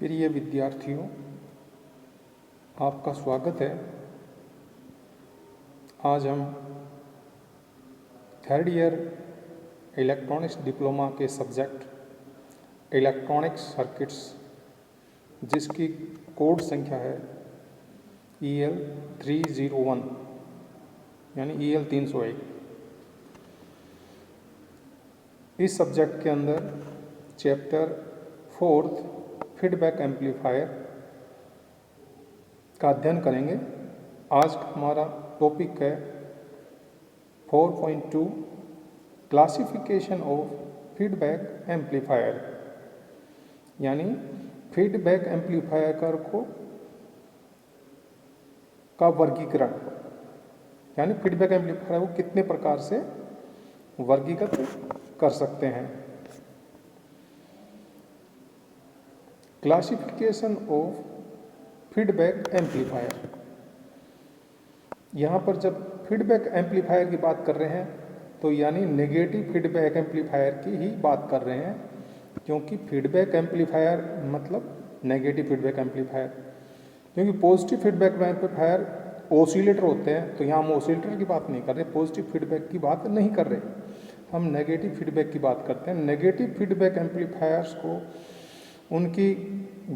प्रिय विद्यार्थियों, आपका स्वागत है। आज हम थर्ड ईयर इलेक्ट्रॉनिक्स डिप्लोमा के सब्जेक्ट इलेक्ट्रॉनिक्स सर्किट्स, जिसकी कोड संख्या है EL 301 यानी EL 301, इस सब्जेक्ट के अंदर चैप्टर 4 फीडबैक एम्पलीफायर का अध्ययन करेंगे। आज हमारा टॉपिक है 4.2 क्लासिफिकेशन ऑफ फीडबैक एम्पलीफायर, यानी फीडबैक एम्पलीफायर का वर्गीकरण, यानी फीडबैक एम्पलीफायर को कितने प्रकार से वर्गीकृत कर सकते हैं। Classification of feedback amplifier. यहाँ पर जब फीडबैक एम्पलीफायर की बात कर रहे हैं तो यानी नेगेटिव फीडबैक एम्पलीफायर की ही बात कर रहे हैं, क्योंकि फीडबैक एम्पलीफायर मतलब नेगेटिव फीडबैक एम्पलीफायर, क्योंकि पॉजिटिव फीडबैक एम्पलीफायर ओसिलेटर होते हैं। तो यहाँ हम ओसिलेटर की बात नहीं कर रहे, पॉजिटिव फीडबैक की बात नहीं कर रहे, हम नेगेटिव फीडबैक की बात करते हैं। नेगेटिव फीडबैक एम्पलीफायर्स को उनकी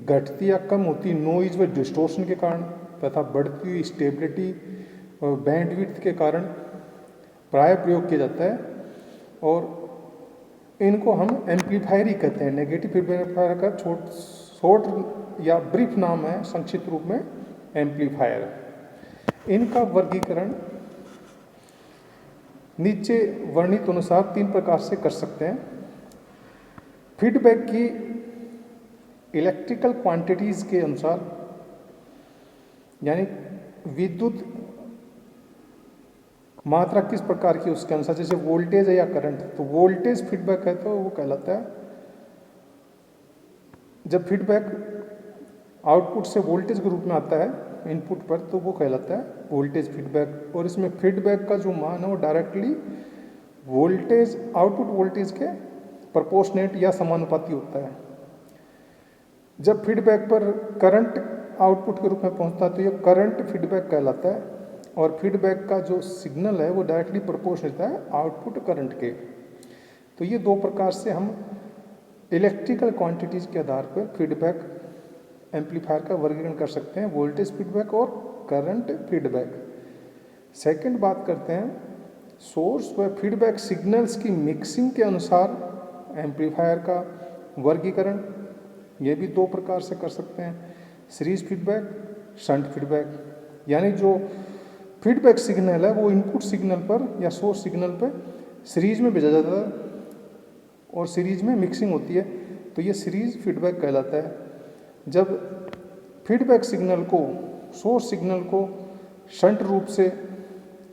घटती या कम होती नॉइज व डिस्टॉर्शन के कारण तथा बढ़ती हुई स्टेबिलिटी और बैंडविड्थ के कारण प्राय प्रयोग किया जाता है, और इनको हम एम्पलीफायर ही कहते हैं। नेगेटिव फीडबैक एम्पलीफायर का शॉर्ट या ब्रीफ नाम है, संक्षिप्त रूप में एम्पलीफायर। इनका वर्गीकरण नीचे वर्णित अनुसार 3 प्रकार से कर सकते हैं। फीडबैक की इलेक्ट्रिकल क्वांटिटीज के अनुसार, यानी विद्युत मात्रा किस प्रकार की उसके अनुसार, जैसे वोल्टेज है या करंट, तो वोल्टेज फीडबैक है तो वो कहलाता है। जब फीडबैक आउटपुट से वोल्टेज के रूप में आता है इनपुट पर, तो वो कहलाता है वोल्टेज फीडबैक। और इसमें फीडबैक का जो मान है वो डायरेक्टली वोल्टेज आउटपुट वोल्टेज के प्रोपोर्शनेट या समानुपाती होता है। जब फीडबैक पर करंट आउटपुट के रूप में पहुंचता है तो ये करंट फीडबैक कहलाता है, और फीडबैक का जो सिग्नल है वो डायरेक्टली प्रोपोर्शनल होता है आउटपुट करंट के। तो ये 2 प्रकार से हम इलेक्ट्रिकल क्वांटिटीज के आधार पर फीडबैक एम्पलीफायर का वर्गीकरण कर सकते हैं, वोल्टेज फीडबैक और करंट फीडबैक। सेकंड बात करते हैं सोर्स व फीडबैक सिग्नल्स की मिक्सिंग के अनुसार एम्पलीफायर का वर्गीकरण। ये भी 2 प्रकार से कर सकते हैं, सीरीज फीडबैक, शंट फीडबैक। यानी जो फीडबैक सिग्नल है वो इनपुट सिग्नल पर या सोर्स सिग्नल पर सीरीज में भेजा जाता है और सीरीज में मिक्सिंग होती है, तो ये सीरीज फीडबैक कहलाता है। जब फीडबैक सिग्नल को सोर्स सिग्नल को शंट रूप से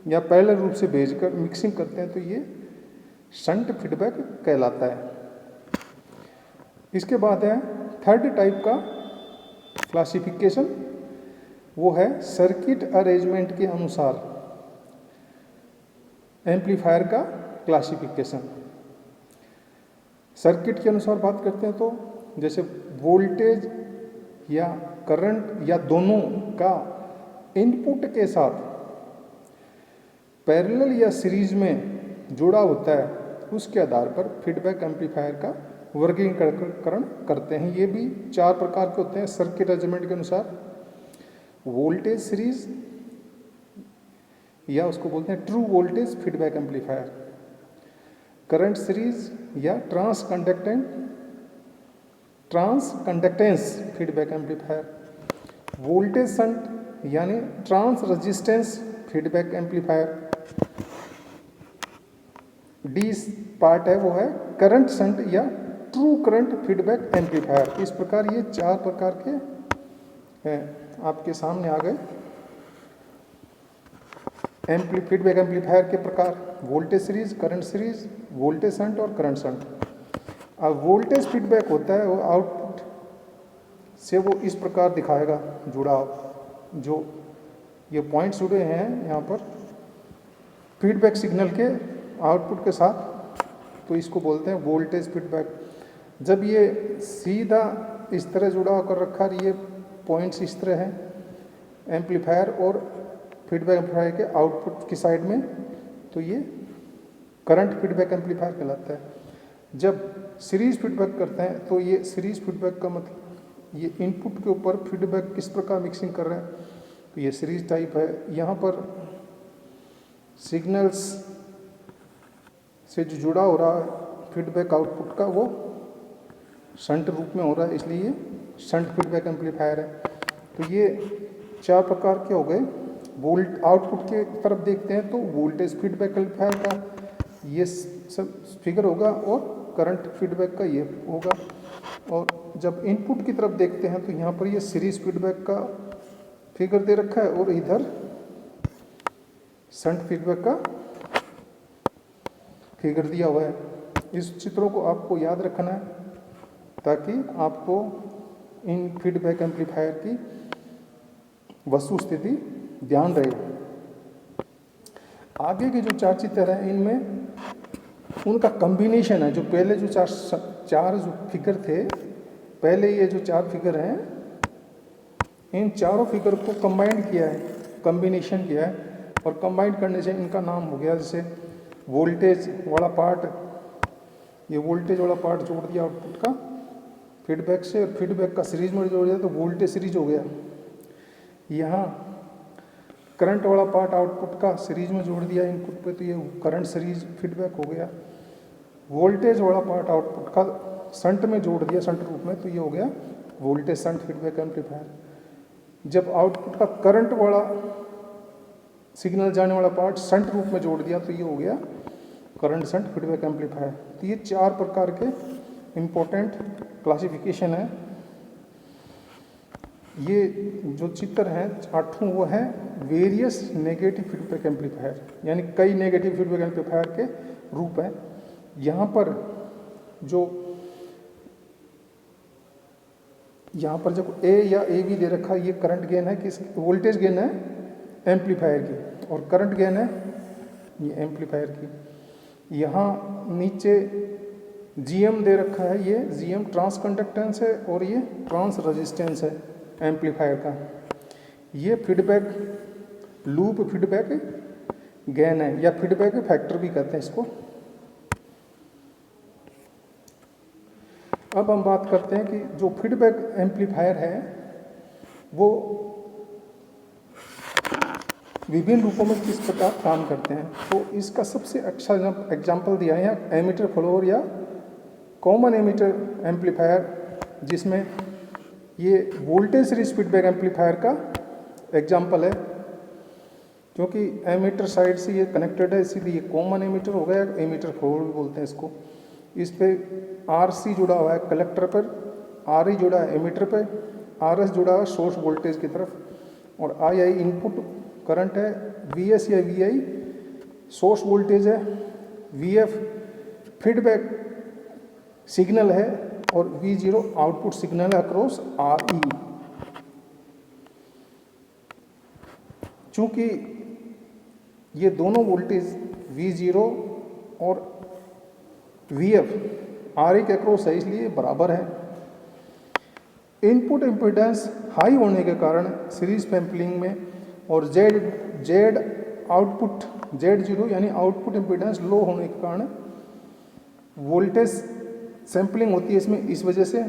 या पैरेलल रूप से भेजकर मिक्सिंग करते हैं तो ये शंट फीडबैक कहलाता है। इसके बाद है थर्ड टाइप का क्लासिफिकेशन, वो है सर्किट अरेंजमेंट के अनुसार एम्पलीफायर का क्लासिफिकेशन। सर्किट के अनुसार बात करते हैं तो जैसे वोल्टेज या करंट या दोनों का इनपुट के साथ पैरेलल या सीरीज में जुड़ा होता है, उसके आधार पर फीडबैक एम्पलीफायर का वर्गीकरण करते हैं। ये भी 4 प्रकार के होते हैं सर्किट अरेंजमेंट के अनुसार। वोल्टेज सीरीज या उसको बोलते हैं true voltage feedback amplifier, current series या transconductance feedback amplifier, voltage shunt यानी transresistance feedback amplifier. D part है वो है करंट शंट या ट्रू करंट फीडबैक एम्पलीफायर। इस प्रकार ये 4 प्रकार के हैं, आपके सामने आ गए फीडबैक एम्पलीफायर के प्रकार: voltage series, current series, voltage shunt और करंट शंट। अब वोल्टेज फीडबैक होता है वो आउटपुट से वो इस प्रकार दिखाएगा जुड़ाव, जो ये पॉइंट्स जुड़े हैं यहाँ पर फीडबैक सिग्नल के आउटपुट के साथ, तो इसको बोलते हैं वोल्टेज फीडबैक। जब ये सीधा इस तरह जुड़ा कर रखा है, ये पॉइंट्स इस तरह हैं एम्पलीफायर और फीडबैक एम्पलीफायर के आउटपुट की साइड में, तो ये करंट फीडबैक एम्पलीफायर कहलाता है। जब सीरीज फीडबैक करते हैं तो ये सीरीज फीडबैक का मतलब ये इनपुट के ऊपर फीडबैक किस प्रकार मिक्सिंग कर रहे हैं, तो ये सीरीज टाइप है। यहाँ पर सिग्नल्स से जो जुड़ा हो रहा है फीडबैक आउटपुट का वो शंट रूप में हो रहा है, इसलिए ये शंट फीडबैक एम्पलीफायर है। तो ये 4 प्रकार के हो गए। वोल्ट आउटपुट के तरफ देखते हैं तो वोल्टेज फीडबैक एम्पलीफायर का ये सब फिगर होगा और करंट फीडबैक का ये होगा। और जब इनपुट की तरफ देखते हैं तो यहाँ पर ये सीरीज फीडबैक का फिगर दे रखा है और इधर शंट फीडबैक का फिगर दिया हुआ है। इस चित्रों को आपको याद रखना है ताकि आपको इन फीडबैक एम्पलीफायर की वस्तु स्थिति ध्यान रहे। आगे के जो 4 चित्र हैं इनमें उनका कॉम्बिनेशन है। जो पहले जो चार जो फिगर थे, पहले ये जो 4 फिगर हैं, इन चारों फिगर को कंबाइन किया है, कॉम्बिनेशन किया है और कंबाइन करने से इनका नाम हो गया जैसे वोल्टेज वाला पार्ट, ये वोल्टेज वाला पार्ट जोड़ दिया आउटपुट का फीडबैक से और फीडबैक का सीरीज में जोड़ दिया तो वोल्टेज सीरीज हो गया। यहाँ करंट वाला पार्ट आउटपुट का सीरीज में जोड़ दिया इनपुट पे तो ये करंट सीरीज फीडबैक हो गया। वोल्टेज वाला पार्ट आउटपुट का शंट में जोड़ दिया शंट रूप में तो ये हो गया वोल्टेज शंट फीडबैक एम्पलीफायर। जब आउटपुट का करंट वाला सिग्नल जाने वाला पार्ट शंट रूप में जोड़ दिया तो ये हो गया करंट शंट फीडबैक एम्पलीफायर। तो ये 4 प्रकार के इम्पोर्टेंट क्लासिफिकेशन है। ये जो चित्र हैं 8वां वो है वेरियस नेगेटिव फीडबैक एम्पलीफायर, यानी कई नेगेटिव फीडबैक एम्पलीफायर के रूप हैं। यहाँ पर जब ए या ए बी दे रखा है, ये करंट गेन है, किस वोल्टेज गेन है एम्पलीफायर की और करंट गेन है ये एम्पलीफायर की। यहाँ नीचे जीएम दे रखा है, ये जीएम ट्रांस कंडक्टेंस है और ये ट्रांस रेजिस्टेंस है एम्पलीफायर का। ये फीडबैक लूप फीडबैक गेन है या फीडबैक फैक्टर भी कहते हैं इसको। अब हम बात करते हैं कि जो फीडबैक एम्पलीफायर है वो विभिन्न रूपों में किस प्रकार काम करते हैं। तो इसका सबसे अच्छा एग्जाम्पल दिया है यहाँ एमीटर फ्लोर या कॉमन एमीटर एम्पलीफायर, जिसमें ये वोल्टेज सीरीज फीडबैक एम्पलीफायर का एग्जाम्पल है। क्योंकि एमीटर साइड से ये कनेक्टेड है इसीलिए ये कॉमन एमीटर हो गया, एमीटर फ्लोर भी बोलते हैं इसको। इस पे RC जुड़ा हुआ है कलेक्टर पर, RE जुड़ा है एमीटर पे, RS जुड़ा है सोर्स वोल्टेज की तरफ और II इनपुट करंट है, VS या VI सोर्स वोल्टेज है, VF फीडबैक सिग्नल है और V0 आउटपुट सिग्नल है अक्रॉस RE। चूंकि ये दोनों वोल्टेज V0 और VF RE के अक्रॉस है इसलिए बराबर है। इनपुट इम्पीडेंस हाई होने के कारण सीरीज सैंपलिंग में और Z आउटपुट Z0 यानी आउटपुट इम्पीडेंस लो होने के कारण वोल्टेज सैंपलिंग होती है इसमें इस वजह से।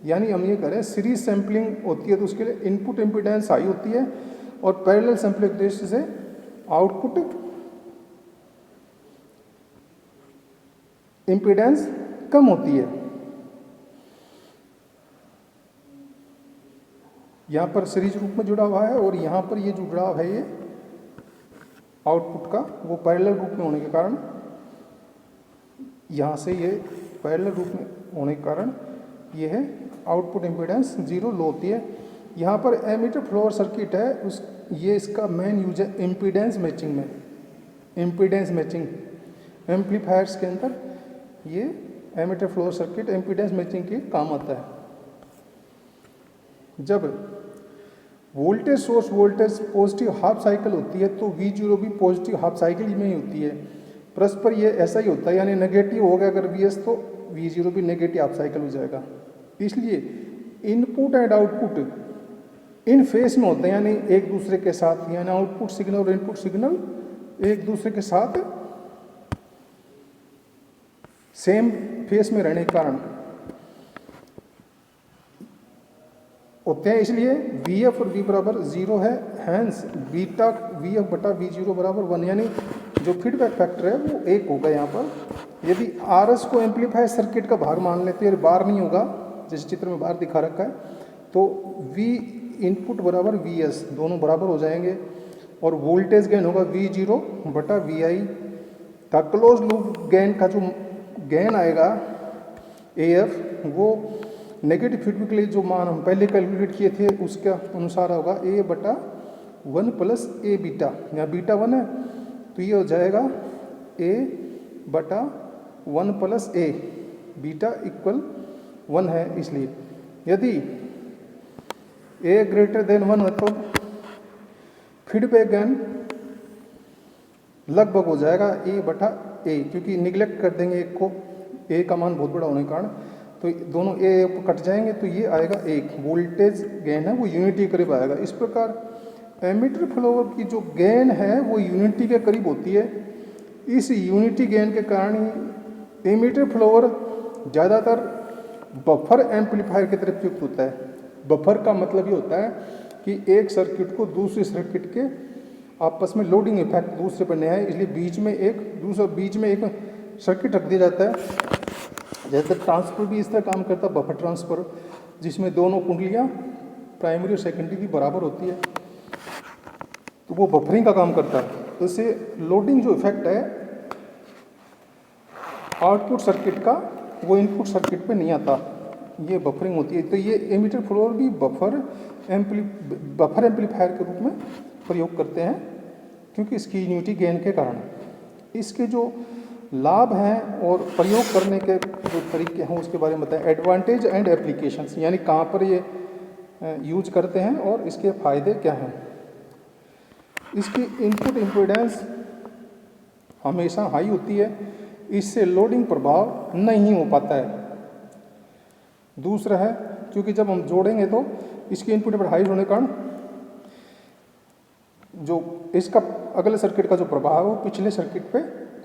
यानी हम ये करें सीरीज सैंपलिंग होती है तो उसके लिए इनपुट इम्पीडेंस हाई होती है और पैरेलल सैंपलिंग दृष्टि से आउटपुट इम्पीडेंस कम होती है। यहाँ पर सीरीज रूप में जुड़ा हुआ है और यहाँ पर ये जो जुड़ाव है ये आउटपुट का वो पैरेलल रूप में होने के कारण, यहाँ से ये पैरेलल रूप में होने के कारण ये है आउटपुट इम्पीडेंस 0 लो होती है। यहाँ पर एमीटर फ्लोर सर्किट है ये इसका मेन यूज है इम्पीडेंस मैचिंग में। इम्पीडेंस मैचिंग एम्पलीफायर्स के अंदर ये emitter follower circuit impedance matching के काम आता है। जब voltage source voltage positive half cycle होती है तो V0 भी पॉजिटिव हाफ साइकिल में ही होती है। परस्पर ये ऐसा ही होता है, यानी नेगेटिव होगा अगर VS तो V0 भी नेगेटिव हाफ साइकिल हो जाएगा। इसलिए input and output in face में होते हैं, यानी एक दूसरे के साथ, यानी आउटपुट सिग्नल और इनपुट सिग्नल एक दूसरे के साथ सेम फेस में रहने के कारण होते हैं, इसलिए वी एफ और वी बराबर 0 है। हैंस बीटा वी एफ बटा वी जीरो बराबर 1, यानी जो फीडबैक फैक्टर है वो 1 होगा यहाँ पर। यदि आर एस को एम्पलीफायर सर्किट का भाग मान लेते हैं, बार नहीं होगा जैसे चित्र में बार दिखा रखा है, तो वी इनपुट बराबर वी एस दोनों बराबर हो जाएंगे और वोल्टेज गेन होगा वी जीरो बटा V I. The close loop gain का जो गेन आएगा ए एफ वो नेगेटिव फीडबैक के लिए जो मान हम पहले कैलकुलेट किए थे उसके अनुसार होगा ए बटा 1 प्लस ए बीटा, यहाँ बीटा 1 है तो ये हो जाएगा ए बटा 1 प्लस ए, बीटा इक्वल 1 है, इसलिए यदि ए ग्रेटर देन 1 है तो फीडबैक गेन लगभग हो जाएगा ए बटा ए, क्योंकि निगलेक्ट कर देंगे एक को, ए का मान बहुत बड़ा होने के कारण, तो दोनों ए कट जाएंगे तो ये आएगा एक वोल्टेज गेन है वो यूनिटी के करीब आएगा। इस प्रकार एमीटर फ्लोवर की जो गेन है वो यूनिटी के करीब होती है। इस यूनिटी गेन के कारण ही एमीटर फ्लोवर ज़्यादातर बफर एम्पलीफायर की तरफ प्रयुक्त होता है। बफर का मतलब ये होता है कि एक सर्किट को दूसरे सर्किट के आपस में लोडिंग इफेक्ट दूसरे पर नहीं आए, इसलिए बीच में एक सर्किट रख दिया जाता है। जैसे ट्रांसफर भी इस तरह काम करता है, बफर ट्रांसफर, जिसमें दोनों कुंडलियाँ प्राइमरी और सेकेंडरी की बराबर होती है, तो वो बफरिंग का काम करता है। तो इससे लोडिंग जो इफेक्ट है आउटपुट सर्किट का वो इनपुट सर्किट पे नहीं आता, ये बफरिंग होती है। तो ये एमीटर फ्लोर भी बफर एम्पलीफायर के रूप में प्रयोग करते हैं, क्योंकि इसकी यूनिटी गेन के कारण। इसके जो लाभ हैं और प्रयोग करने के जो तरीके हैं उसके बारे में बताएं। एडवांटेज एंड एप्लीकेशंस, यानी कहाँ पर ये यूज करते हैं और इसके फ़ायदे क्या हैं। इसकी इनपुट इम्पीडेंस हमेशा हाई होती है, इससे लोडिंग प्रभाव नहीं हो पाता है। दूसरा है क्योंकि जब हम जोड़ेंगे तो इसकी इनपुट पर हाई होने के कारण जो इसका अगले सर्किट का जो प्रभाव है वो पिछले सर्किट पे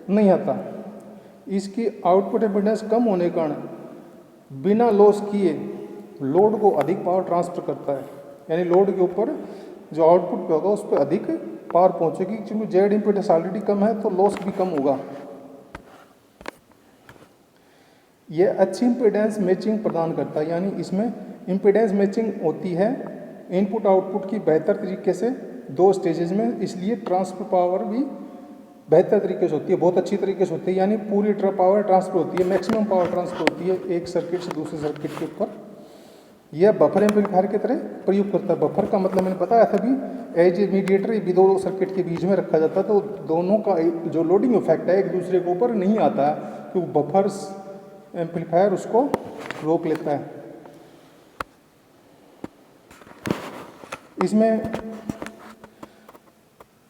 नहीं आता। इसकी आउटपुट इम्पीडेंस कम होने के कारण बिना लॉस किए लोड को अधिक पावर ट्रांसफर करता है, यानी लोड के ऊपर जो आउटपुट पे होगा उस पर अधिक पावर पहुंचेगी, क्योंकि जेड इम्पीडेंस ऑलरेडी कम है तो लॉस भी कम होगा। यह अच्छी इम्पीडेंस मैचिंग प्रदान करता है, यानी इसमें इम्पीडेंस मैचिंग होती है इनपुट आउटपुट की बेहतर तरीके से 2 स्टेजेस में, इसलिए ट्रांसफर पावर भी बेहतर तरीके से होती है, बहुत अच्छी तरीके से होती है, यानी पूरी पावर ट्रांसफर होती है, मैक्सिमम पावर ट्रांसफर होती है एक सर्किट से दूसरे सर्किट के ऊपर। यह बफर एम्पलीफायर की तरह प्रयोग करता है। बफर का मतलब मैंने बताया था भी, एज ए मीडिएटर भी 2 सर्किट के बीच में रखा जाता है, तो दोनों का जो लोडिंग इफेक्ट है एक दूसरे के ऊपर नहीं आता है, क्योंकि बफर एम्पलीफायर उसको रोक लेता है। इसमें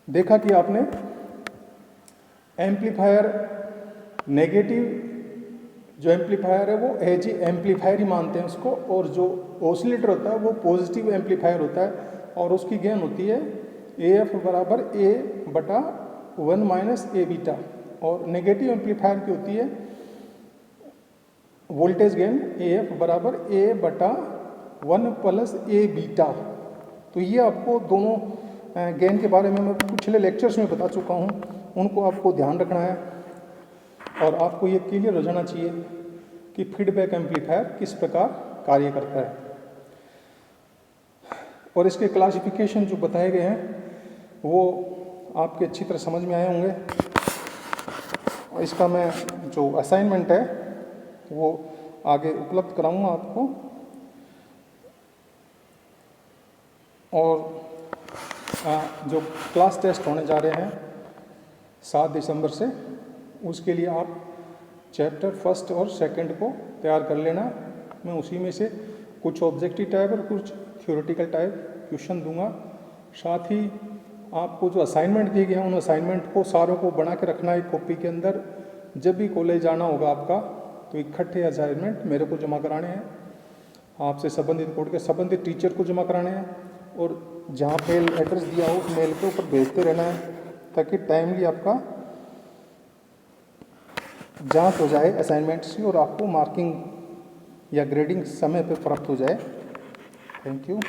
देखा कि आपने एम्पलीफायर नेगेटिव जो एम्पलीफायर है वो एज एम्पलीफायर ही मानते हैं उसको, और जो ऑसिलेटर होता है वो पॉजिटिव एम्पलीफायर होता है और उसकी गेन होती है ए एफ बराबर ए बटा 1 माइनस ए बीटा, और नेगेटिव एम्पलीफायर की होती है वोल्टेज गेन ए एफ बराबर ए बटा 1 प्लस ए बीटा। तो ये आपको दोनों गेन के बारे में मैं पिछले लेक्चर्स में बता चुका हूँ, उनको आपको ध्यान रखना है और आपको ये क्लियर हो जाना चाहिए कि फीडबैक एम्पलीफायर किस प्रकार कार्य करता है। और इसके क्लासिफिकेशन जो बताए गए हैं वो आपके अच्छी तरह समझ में आए होंगे। और इसका मैं जो असाइनमेंट है वो आगे उपलब्ध कराऊंगा आपको, और जो क्लास टेस्ट होने जा रहे हैं 7 दिसंबर से, उसके लिए आप चैप्टर 1 और 2 को तैयार कर लेना। मैं उसी में से कुछ ऑब्जेक्टिव टाइप और कुछ थ्योरेटिकल टाइप क्वेश्चन दूंगा। साथ ही आपको जो असाइनमेंट दिए गए हैं उन असाइनमेंट को सारों को बना के रखना है कॉपी के अंदर। जब भी कॉलेज जाना होगा आपका तो इकट्ठे असाइनमेंट मेरे को जमा कराने हैं। आपसे संबंधित कोड के संबंधित टीचर को जमा कराने हैं और जहाँ मेल एड्रेस दिया हो उस मेल के ऊपर भेजते रहना है ताकि टाइमली आपका जांच हो जाए असाइनमेंट्स की और आपको मार्किंग या ग्रेडिंग समय पर प्राप्त हो जाए। Thank you.